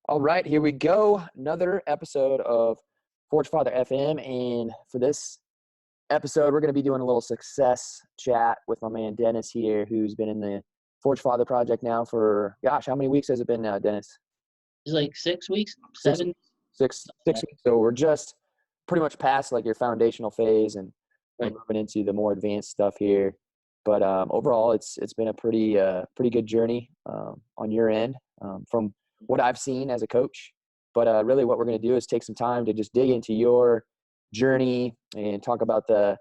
All right, here we go. Another episode of Forged FATHER FM. And for this episode, we're going to be doing a little success chat with my man Dennis here, who's been in the Forged FATHER project now for, gosh, how many weeks has it been now, Dennis? It's like 6 weeks, Six, seven. six weeks. So we're just pretty much past like your foundational phase, and we're Right. moving into the more advanced stuff here. But overall, it's been a pretty good journey on your end from what I've seen as a coach. But really what we're going to do is take some time to just dig into your journey and talk about the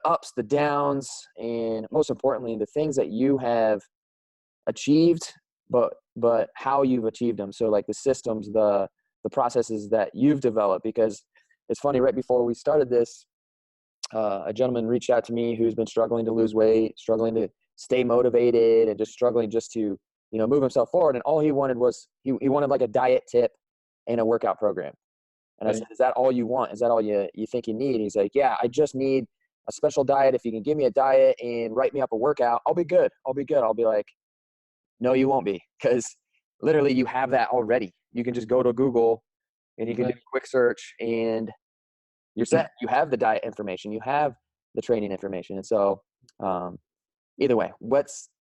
ups, the downs, and most importantly, the things that you have achieved, but how you've achieved them. So like the systems, the processes that you've developed. Because it's funny, right before we started this, a gentleman reached out to me who's been struggling to lose weight, struggling to stay motivated, and just struggling just to, move himself forward. And all he wanted was he wanted like a diet tip and a workout program. And I Right. said, is that all you want? Is that all you think you need? And he's like, yeah, I just need a special diet. If you can give me a diet and write me up a workout, I'll be good. I'll be like, no, you won't be, because literally you have that already. You can just go to Google and you can do Right. a quick search and you're set. You have the diet information. You have the training information. And so either way,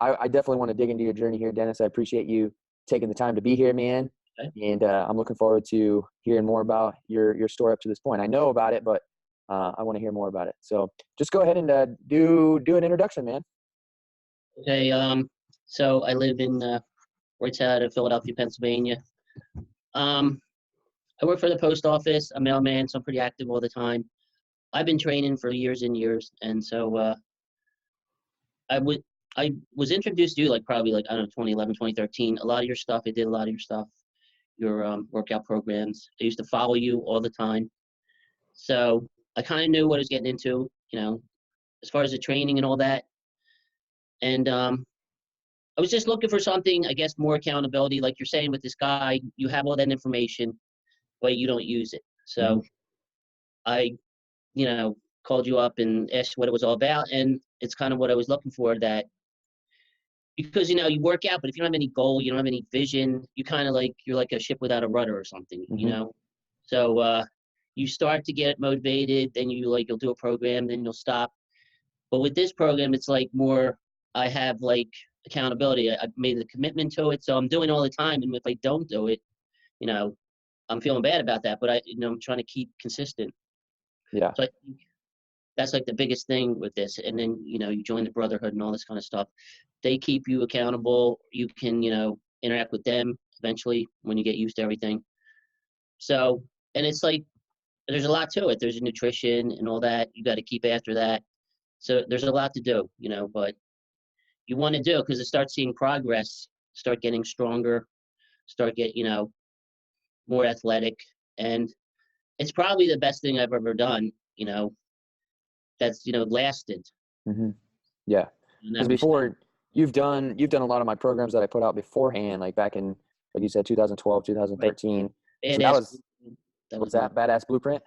I definitely want to dig into your journey here, Dennis. I appreciate you taking the time to be here, man. Okay. And I'm looking forward to hearing more about your story up to this point. I know about it, but I want to hear more about it. So just go ahead and do an introduction, man. Okay. So I live in right out of Philadelphia, Pennsylvania. I work for the post office. I'm a mailman, so I'm pretty active all the time. I've been training for years and years, and so I was introduced to you like probably like I don't know 2011, 2013. A lot of your stuff. I did a lot of your stuff, your workout programs. I used to follow you all the time. So I kind of knew what I was getting into, as far as the training and all that. And I was just looking for something, I guess, more accountability. Like you're saying with this guy, you have all that information, but you don't use it. Mm-hmm. So I, called you up and asked what it was all about. And it's kind of what I was looking for, that because, you work out, but if you don't have any goal, you don't have any vision, you kind of like, you're like a ship without a rudder or something, Mm-hmm. So you start to get motivated, then you'll do a program, then you'll stop. But with this program, it's like more, I have like accountability. I've made a commitment to it, so I'm doing it all the time. And if I don't do it, you know, I'm feeling bad about that. But I'm trying to keep consistent. Yeah. So I think that's like the biggest thing with this. And then you join the brotherhood and all this kind of stuff. They keep you accountable. You can interact with them eventually when you get used to everything. So, and it's like there's a lot to it. There's nutrition and all that. You got to keep after that. So there's a lot to do, but you want to do because it starts seeing progress, start getting stronger, start get more athletic, and it's probably the best thing I've ever done. That's lasted. Mm-hmm. Yeah. In Because that respect. before you've done a lot of my programs that I put out beforehand, like back in, like you said, 2012, 2013. Right. So Badass. That was was one. that Badass Blueprint?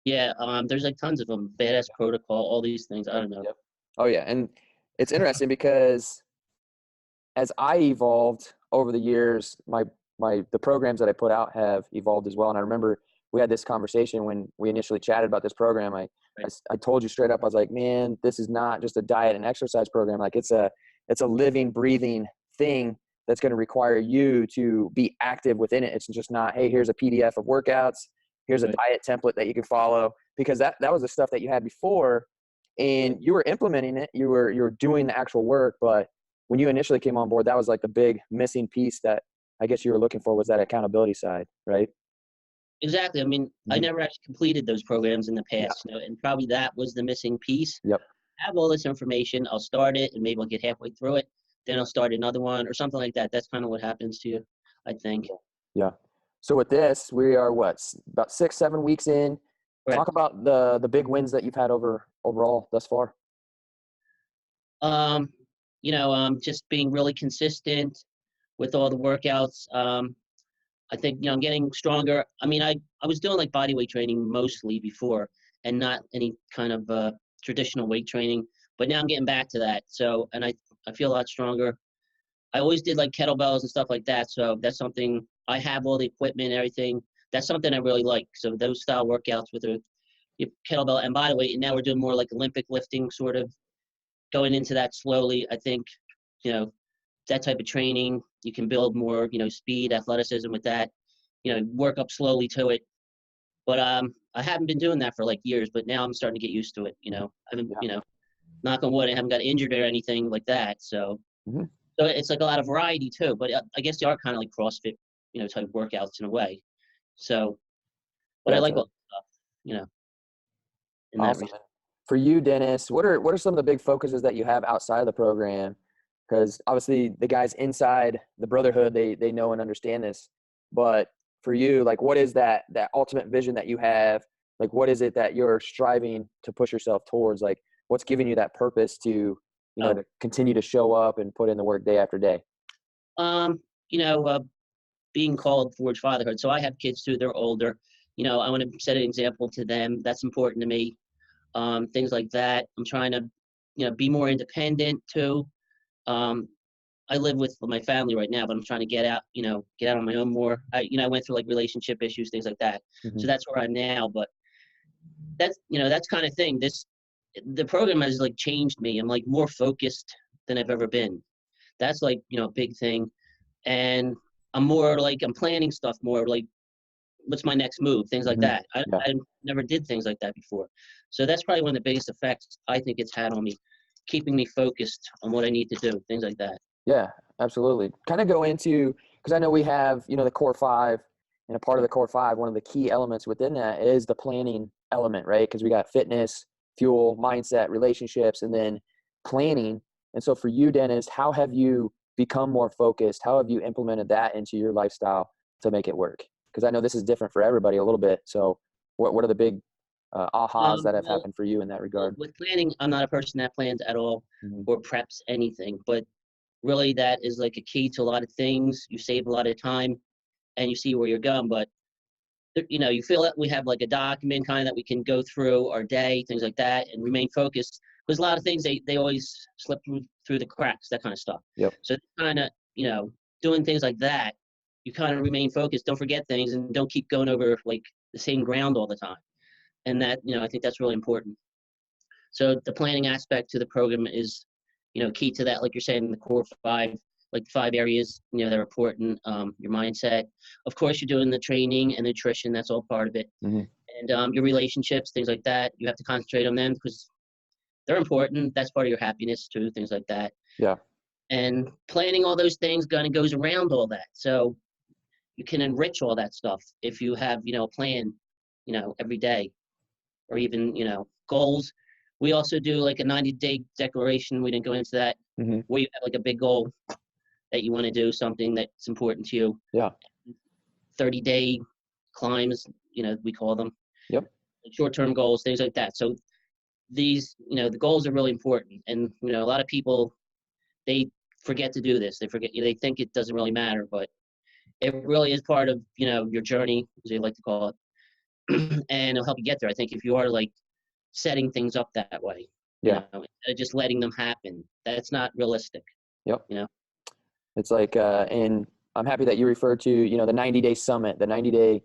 Yeah. There's like tons of them. Badass protocol. All these things. I don't know. Yep. Oh yeah. And it's interesting because as I evolved over the years, the programs that I put out have evolved as well. And I remember we had this conversation when we initially chatted about this program. Right. I told you straight up, I was like, man, this is not just a diet and exercise program. Like it's a living, breathing thing that's going to require you to be active within it. It's just not, hey, here's a PDF of workouts. Here's a Right. diet template that you can follow, because that was the stuff that you had before and you were implementing it. You were doing the actual work. But when you initially came on board, that was like the big missing piece that I guess you were looking for, was that accountability side, right? Exactly. I mean, I Mm-hmm. never actually completed those programs in the Yeah. past, and probably that was the missing piece. Yep. I have all this information. I'll start it, and maybe I'll get halfway through it. Then I'll start another one or something like that. That's kind of what happens to you, I think. Yeah. So with this, we are about 6-7 weeks in. Talk Correct. about the big wins that you've had overall thus far. Just being really consistent with all the workouts. I think, I'm getting stronger. I mean, I was doing like body weight training mostly before and not any kind of traditional weight training, but now I'm getting back to that. So, and I feel a lot stronger. I always did like kettlebells and stuff like that. So that's something I have all the equipment and everything. That's something I really like. So those style workouts with a kettlebell. And by the way, now we're doing more like Olympic lifting, sort of going into that slowly. I think, you know, that type of training, you can build more, you know, speed, athleticism with that, you know, work up slowly to it. But I haven't been doing that for like years, but now I'm starting to get used to it. You know, I haven't, Yeah. you know, knock on wood, I haven't got injured or anything like that. So, Mhm. so it's like a lot of variety too. But I guess they are kind of like CrossFit, you know, type workouts in a way. So, but I like Gotcha. all that stuff, you know, in that Awesome. respect. For you, Dennis, what are some of the big focuses that you have outside of the program? Because obviously the guys inside the brotherhood, they know and understand this. But for you, like what is that ultimate vision that you have? Like what is it that you're striving to push yourself towards? Like what's giving you that purpose to, Oh, to continue to show up and put in the work day after day? you know, being called Forged Fatherhood. So I have kids too. They're older. You know, I want to set an example to them. That's important to me. Things like that. I'm trying to, you know, be more independent too. Um, I live with my family right now, but I'm trying to get out, you know, get out on my own more. I went through like relationship issues, things like that. Hmm. So that's where I'm now. But that's, you know, that's kind of thing. The program has like changed me. I'm like more focused than I've ever been. That's like, you know, a big thing. And I'm more like, I'm planning stuff more like, what's my next move, things like Hmm. that. Yeah. I never did things like that before. So that's probably one of the biggest effects I think it's had on me, keeping me focused on what I need to do, things like that. Yeah, absolutely. Kind of go into, because I know we have, the core five, and a part of the core five, one of the key elements within that is the planning element, right? Because we got fitness, fuel, mindset, relationships, and then planning. And so for you, Dennis, how have you become more focused? How have you implemented that into your lifestyle to make it work? Because I know this is different for everybody a little bit. So what are the big ahas that have Well, happened for you in that regard? with planning, I'm not a person that plans at all Hmm. or preps anything, but really that is like a key to a lot of things. You save a lot of time and you see where you're going, but you know, you feel that we have like a document kind of that we can go through our day, things like that, and remain focused. Because a lot of things they always slip through the cracks, that kind of stuff. Yep. So kind of, you know, doing things like that, you kind of remain focused, don't forget things, and don't keep going over like the same ground all the time. And that, you know, I think that's really important. So the planning aspect to the program is, you know, key to that. Like you're saying, the core five, like 5 areas, you know, that are important. Your mindset, of course, you're doing the training and nutrition. That's all part of it. Hmm. And your relationships, things like that. You have to concentrate on them because they're important. That's part of your happiness too. Things like that. Yeah. And planning all those things kind of goes around all that. So you can enrich all that stuff if you have, you know, a plan, you know, every day, or even, you know, goals. We also do like a 90-day declaration. We didn't go into that. Hmm. Where you have like a big goal that you want to do, something that's important to you. Yeah. 30-day climbs, you know, we call them Yep. short-term goals, things like that. So these, you know, the goals are really important. And, you know, a lot of people, they forget to do this. They forget, they think it doesn't really matter, but it really is part of, you know, your journey, as they like to call it. And it'll help you get there. I think if you are like setting things up that way, you Yeah. know, instead of just letting them happen, that's not realistic, Yep. you know? It's like, and I'm happy that you referred to, the 90-day summit, the 90-day,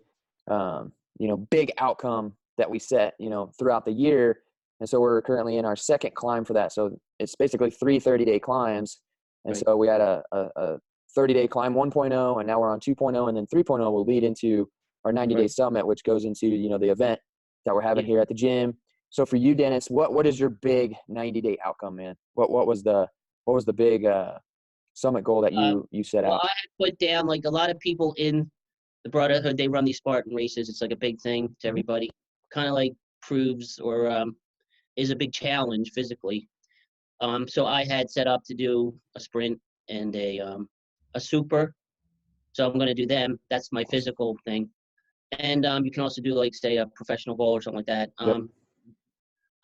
big outcome that we set, throughout the year. And so we're currently in our second climb for that. So it's basically 3 30-day climbs. And Right. so we had a 30-day climb 1.0, and now we're on 2.0, and then 3.0 will lead into our 90-day Right. summit, which goes into, the event that we're having Yeah. here at the gym. So for you, Dennis, what is your big 90-day outcome, man? What was the big, summit goal that you set Well, out? I had put down like a lot of people in the Brotherhood, they run these Spartan races. It's like a big thing to Mhm. everybody. Kind of like proves or is a big challenge physically. So I had set up to do a sprint and a super. So I'm going to do them. That's my Awesome. physical thing. And you can also do like say a professional goal or something like that. Yep.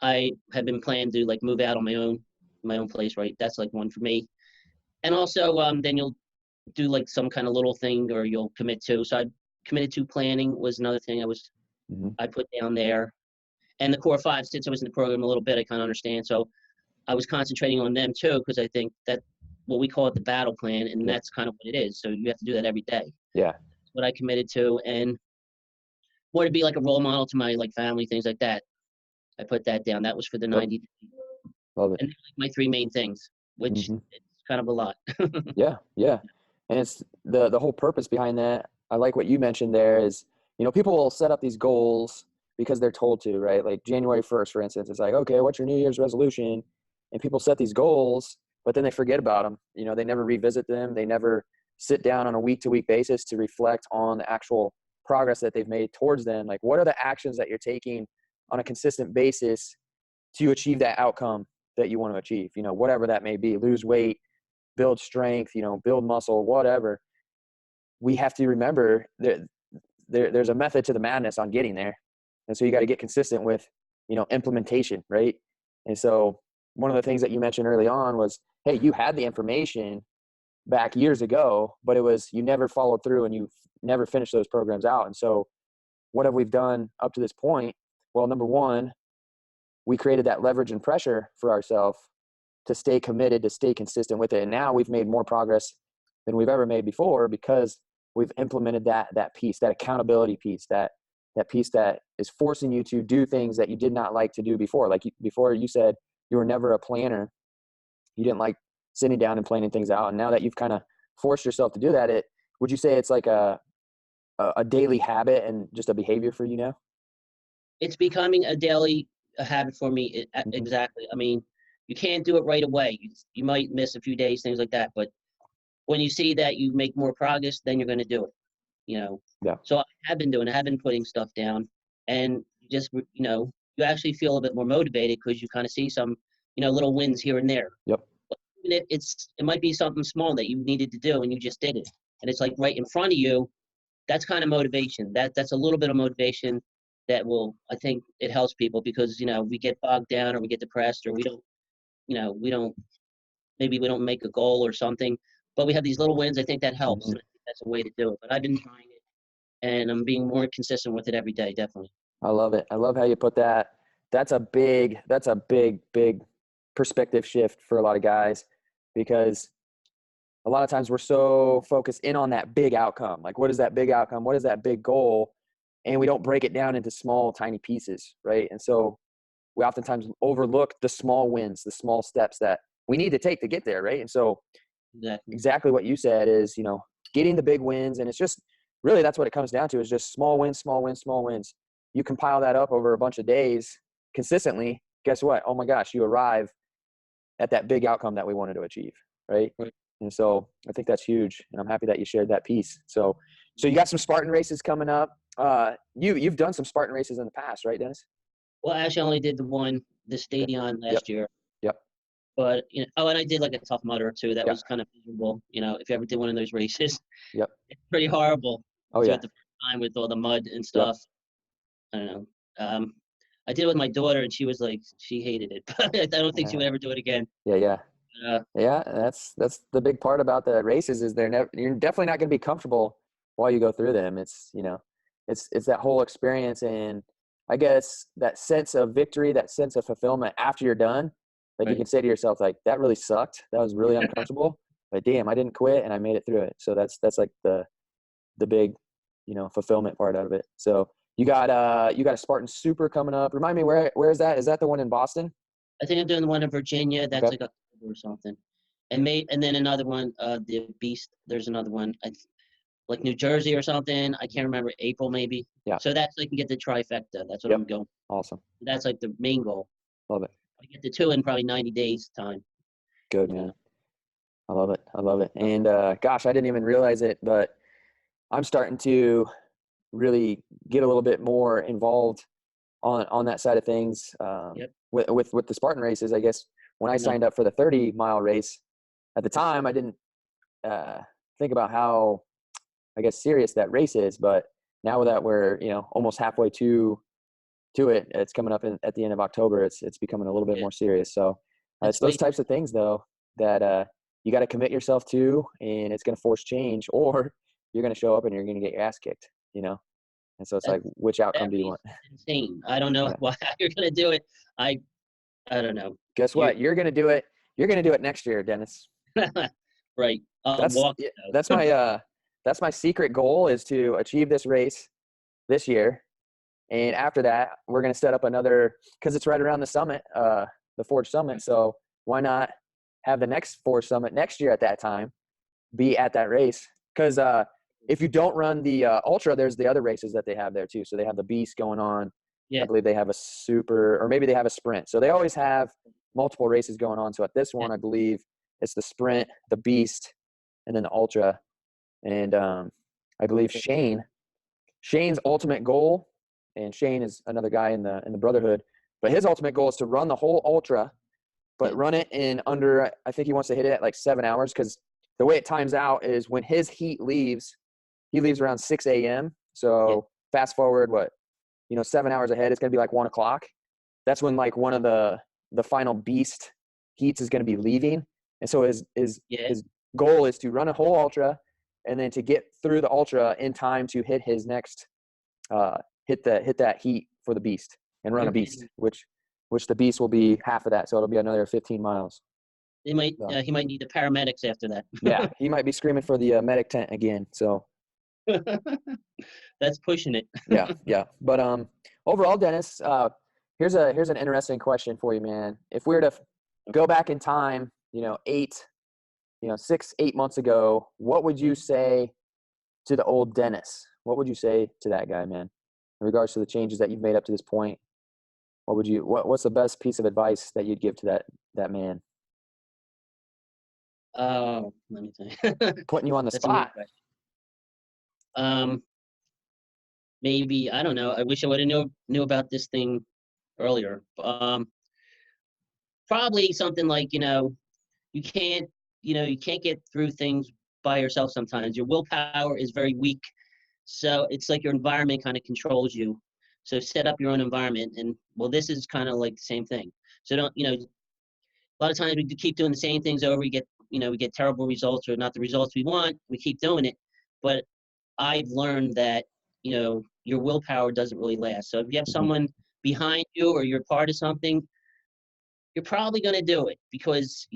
I have been planning to like move out on my own place, right? That's like one for me. And also then you'll do like some kind of little thing or you'll commit to. So I committed to planning was another thing Hmm. I put down there. And the core five, since I was in the program a little bit, I kind of understand. So I was concentrating on them too, because I think that what we call it the battle plan, and Yeah. that's kind of what it is. So you have to do that every day. Yeah. That's what I committed to, and more to be like a role model to my like family, things like that. I put that down. That was for the Yep. 90 days. Love it. And like my 3 main things, which Mhm. it's kind of a lot. Yeah, yeah. And it's the whole purpose behind that. I like what you mentioned there is, people will set up these goals because they're told to, right? Like January 1st, for instance, it's like, okay, what's your New Year's resolution? And people set these goals, but then they forget about them. They never revisit them. They never sit down on a week-to-week basis to reflect on the actual progress that they've made towards them. Like, what are the actions that you're taking on a consistent basis to achieve that outcome that you want to achieve? Whatever that may be, lose weight, build strength, build muscle, whatever. We have to remember that there's a method to the madness on getting there. And so you got to get consistent with, implementation, right? And so one of the things that you mentioned early on was, hey, you had the information back years ago, but it was, you never followed through and you never finished those programs out. And so what have we done up to this point? Well, number one, we created that leverage and pressure for ourselves to stay committed, to stay consistent with it. And now we've made more progress than we've ever made before because we've implemented that piece, that accountability piece, that piece that is forcing you to do things that you did not like to do before. Like before you said you were never a planner. You didn't like sitting down and planning things out. And now that you've kind of forced yourself to do that, would you say it's like a daily habit and just a behavior for you now? It's becoming a daily habit for me. Mm-hmm. Exactly. I mean, you can't do it right away. You might miss a few days, things like that. But when you see that you make more progress, then you're going to do it. Yeah. So I have been doing. I have been putting stuff down, and just you actually feel a bit more motivated because you kind of see some little wins here and there. Yep. But even if it might be something small that you needed to do and you just did it, and it's like right in front of you. That's kind of motivation. That's a little bit of motivation that I think it helps people because we get bogged down or we get depressed or maybe we don't make a goal or something, but we have these little wins. I think that helps. Mm-hmm. And I think that's a way to do it. But I've been trying it, and I'm being more consistent with it every day. Definitely. I love it. I love how you put that. That's a big, big perspective shift for a lot of guys because a lot of times we're so focused in on that big outcome. Like, what is that big outcome? What is that big goal? And we don't break it down into small, tiny pieces, right? And so we oftentimes overlook the small wins, the small steps that we need to take to get there, right? And so exactly what you said is, getting the big wins. And it's just really, that's what it comes down to is just small wins, small wins, small wins. You compile that up over a bunch of days consistently. Guess what? Oh my gosh, you arrive at that big outcome that we wanted to achieve, right? And so I think that's huge, and I'm happy that you shared that piece. So you got some Spartan races coming up. You've done some Spartan races in the past, right, Dennis? Well, actually, I only did the Stadion last year. Yep. But and I did like a Tough Mudder too. That Yep. was kind of miserable. If you ever did one of those races, Yep. It's pretty horrible. Oh yeah. At the time with all the mud and stuff. Yep. I don't know. I did it with my daughter, and she was like, she hated it. But I don't think she would ever do it again. Yeah. Yeah, that's the big part about the races is you're definitely not going to be comfortable while you go through them. It's it's that whole experience, and I guess that sense of victory, that sense of fulfillment after you're done. Like, right. You can say to yourself, like, that really sucked. That was really uncomfortable, but damn, I didn't quit and I made it through it. So that's like the big, fulfillment part out of it. So you got a Spartan Super coming up. Remind me, where is that? Is that the one in Boston? I think I'm doing the one in Virginia. That's like October or something. And then another one, the Beast. There's another one, like New Jersey or something. I can't remember. April maybe. Yeah. So that's like you get the trifecta. That's what I'm going. Awesome. That's like the main goal. Love it. I get the 2 in probably 90 days time. Good, man. I love it. And gosh, I didn't even realize it, but I'm starting to really get a little bit more involved on that side of things. With the Spartan races. I guess when I signed up for the 30-mile race, at the time I didn't think about how, I guess, serious that race is. But now that we're almost halfway to it, it's coming up at the end of October. It's becoming a little bit more serious. So it's those types of things though that you got to commit yourself to, and it's going to force change, or you're going to show up and you're going to get your ass kicked. And so it's like, which outcome do you want? Insane. I don't know how you're going to do it. I don't know. Guess what? You're going to do it. You're going to do it next year, Dennis. Right. That's Walk. yeah, that's my secret goal, is to achieve this race this year. And after that, we're going to set up another, because it's right around the summit, the Forge Summit. So why not have the next Forge Summit next year at that time be at that race? Because if you don't run the Ultra, there's the other races that they have there too. So they have the Beast going on. I Yeah. believe they have a Super, or maybe they have a Sprint. So they always have multiple races going on. So at this one, I believe it's the Sprint, the Beast, and then the Ultra. And I believe Shane's ultimate goal, and Shane is another guy in the Brotherhood, but his ultimate goal is to run the whole Ultra, but run it in under, I think he wants to hit it at like 7 hours, because the way it times out is when his heat leaves, he leaves around 6 a.m. So fast forward, 7 hours ahead, it's going to be like 1 o'clock. That's when like one of the final Beast heats is going to be leaving. And so his goal is to run a whole Ultra, and then to get through the Ultra in time to hit his next hit that heat for the Beast and run a Beast, which the Beast will be half of that, so it'll be another 15 miles. He might need the paramedics after that. Yeah, he might be screaming for the medic tent again. So that's pushing it. yeah. But overall, Dennis, here's an interesting question for you, man. If we were to go back in time, 6, 8 months ago, what would you say to the old Dennis? What would you say to that guy, man, in regards to the changes that you've made up to this point? What's the best piece of advice that you'd give to that man? Oh, let me think. Putting you on the That's a weird spot. question. Maybe, I don't know. I wish I would have knew about this thing earlier. Probably something like, you can't get through things by yourself sometimes. Your willpower is very weak. So it's like your environment kind of controls you. So set up your own environment. And well, this is kind of like the same thing. So don't, a lot of times we keep doing the same things over. We get terrible results, or not the results we want. We keep doing it. But I've learned that, your willpower doesn't really last. So if you have someone behind you, or you're part of something, you're probably going to do it, because,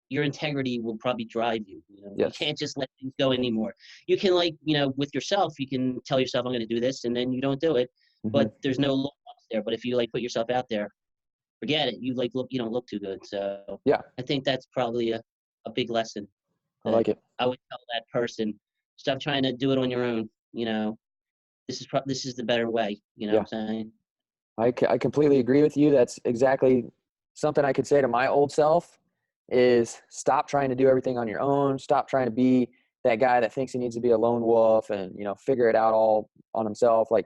your integrity will probably drive you. You can't just let things go anymore. You can, like, with yourself, you can tell yourself, I'm going to do this, and then you don't do it. But there's no loss there. But if you like put yourself out there, forget it. You don't look too good. So Yeah, I think that's probably a big lesson. I like it. I would tell that person, stop trying to do it on your own. This is the better way. You know what I'm saying? I completely agree with you. That's exactly something I could say to my old self, is stop trying to do everything on your own. Stop trying to be that guy that thinks he needs to be a lone wolf and, figure it out all on himself. Like,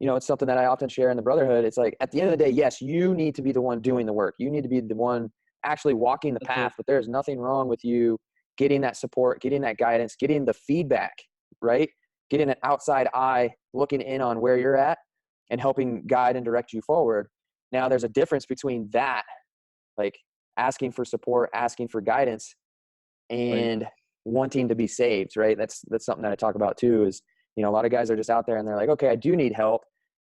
it's something that I often share in the Brotherhood. It's like, at the end of the day, yes, you need to be the one doing the work. You need to be the one actually walking the path, but there's nothing wrong with you getting that support, getting that guidance, getting the feedback, right? Getting an outside eye looking in on where you're at and helping guide and direct you forward. Now, there's a difference between that, like asking for support, asking for guidance, and wanting to be saved, right? That's something that I talk about too, is, a lot of guys are just out there and they're like, okay, I do need help.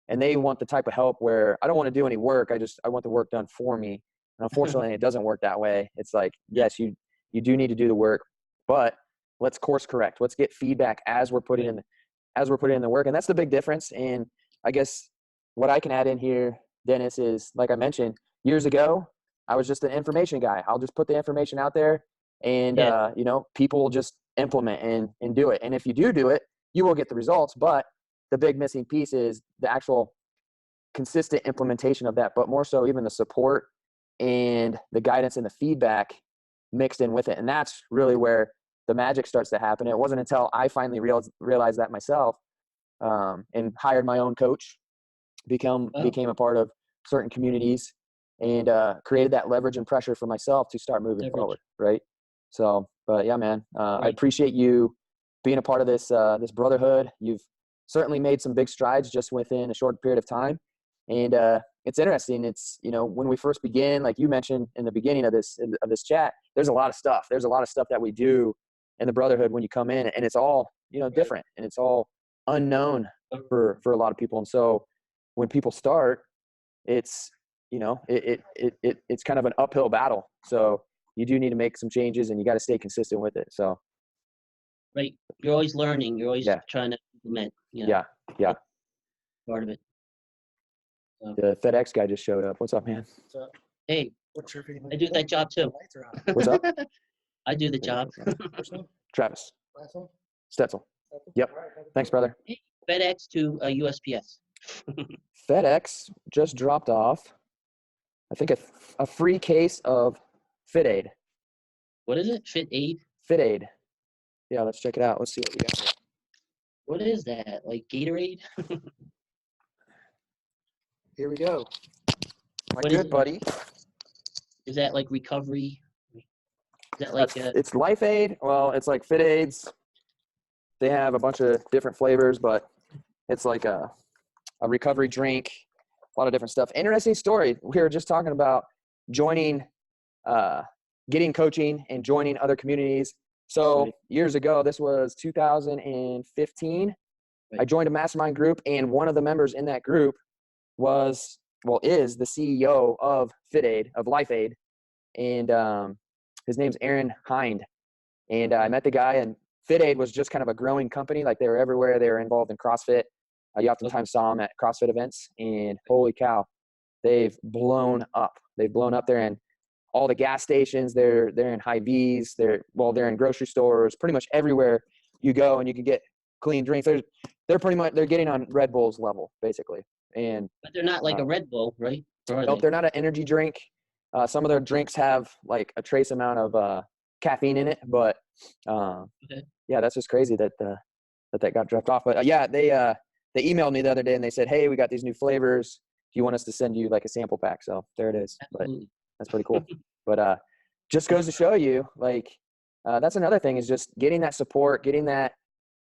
And they want the type of help where I don't want to do any work. I want the work done for me. And unfortunately, it doesn't work that way. It's like, yes, you do need to do the work, but let's course correct. Let's get feedback as we're putting in the work. And that's the big difference. And I guess what I can add in here, Dennis, is, like I mentioned, years ago, I was just an information guy. I'll just put the information out there, and people will just implement and do it. And if you do it, you will get the results. But the big missing piece is the actual consistent implementation of that, but more so even the support and the guidance and the feedback mixed in with it. And that's really where the magic starts to happen. It wasn't until I finally realized that myself, and hired my own coach, became a part of certain communities, and created that leverage and pressure for myself to start moving forward. Right. So, but yeah, man, I appreciate you being a part of this Brotherhood. You've certainly made some big strides just within a short period of time. And it's interesting. It's, when we first begin, like you mentioned in the beginning of this chat, there's a lot of stuff. There's a lot of stuff that we do in the Brotherhood when you come in, and it's all, different, and it's all unknown for a lot of people. And so when people start, it's, it's kind of an uphill battle. So you do need to make some changes, and you got to stay consistent with it. So Right. You're always learning. You're always trying to implement, yeah. part of it. So, The FedEx guy just showed up. What's up, man? hey, I do that job too. What's up? I do the job. Travis. Stetzel. Yep. Thanks, brother. Hey, FedEx to USPS. FedEx just dropped off, I think, a free case of Fit Aid. What is it? Fit Aid? Fit Aid. Yeah, let's check it out. Let's see what we got here. What is that? Like Gatorade? Here we go. My What is good it? buddy. Is that like recovery? Is that like it's Life Aid. Well, it's like Fit Aids. They have a bunch of different flavors, but it's like a recovery drink, a lot of different stuff. Interesting story. We were just talking about joining, getting coaching and joining other communities. So years ago, this was 2015, I joined a mastermind group, and one of the members in that group is the CEO of Fit Aid, of Life Aid. And his name's Aaron Hind. And I met the guy, and Fit Aid was just kind of a growing company. Like, they were everywhere. They were involved in CrossFit. You oftentimes saw them at CrossFit events, and holy cow, they've blown up. They've blown up there, and all the gas stations, they're in Hy-Vees, they're in grocery stores, pretty much everywhere you go, and you can get clean drinks. They're getting on Red Bull's level, basically. But they're not like a Red Bull, right? Nope, they're not an energy drink. Some of their drinks have like a trace amount of caffeine in it, but yeah, that's just crazy that got dropped off. But they emailed me the other day, and they said, hey, we got these new flavors. Do you want us to send you like a sample pack? So there it is. Absolutely. But that's pretty cool. But just goes to show you, like, that's another thing, is just getting that support, getting that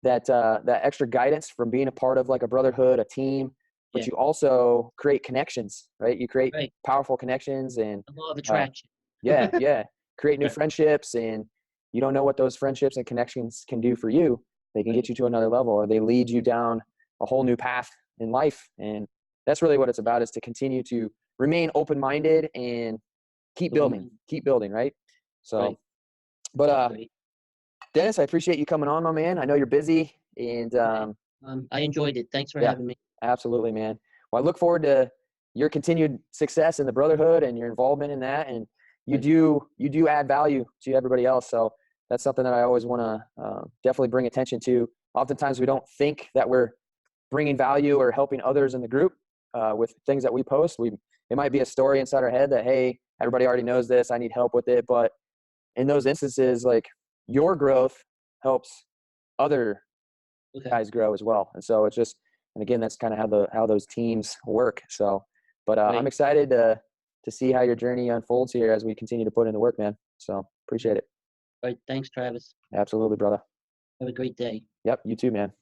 extra guidance from being a part of like a brotherhood, a team. But you also create connections, right? You create powerful connections, and the law of attraction. Create new friendships, and you don't know what those friendships and connections can do for you. They can get you to another level, or they lead you down a whole new path in life. And that's really what it's about, is to continue to remain open-minded and keep building, right? So, but Dennis, I appreciate you coming on, my man. I know you're busy, and I enjoyed it. Thanks for having me. Absolutely, man. Well, I look forward to your continued success in the brotherhood and your involvement in that. And you do add value to everybody else. So that's something that I always want to definitely bring attention to. Oftentimes we don't think that we're bringing value or helping others in the group with things that we post. It might be a story inside our head that, hey, everybody already knows this, I need help with it. But in those instances, like, your growth helps other guys grow as well. And so it's just, and again, that's kind of how those teams work. So, but I'm excited to see how your journey unfolds here as we continue to put in the work, man. So appreciate it. All right. Thanks, Travis. Absolutely, brother. Have a great day. Yep. You too, man.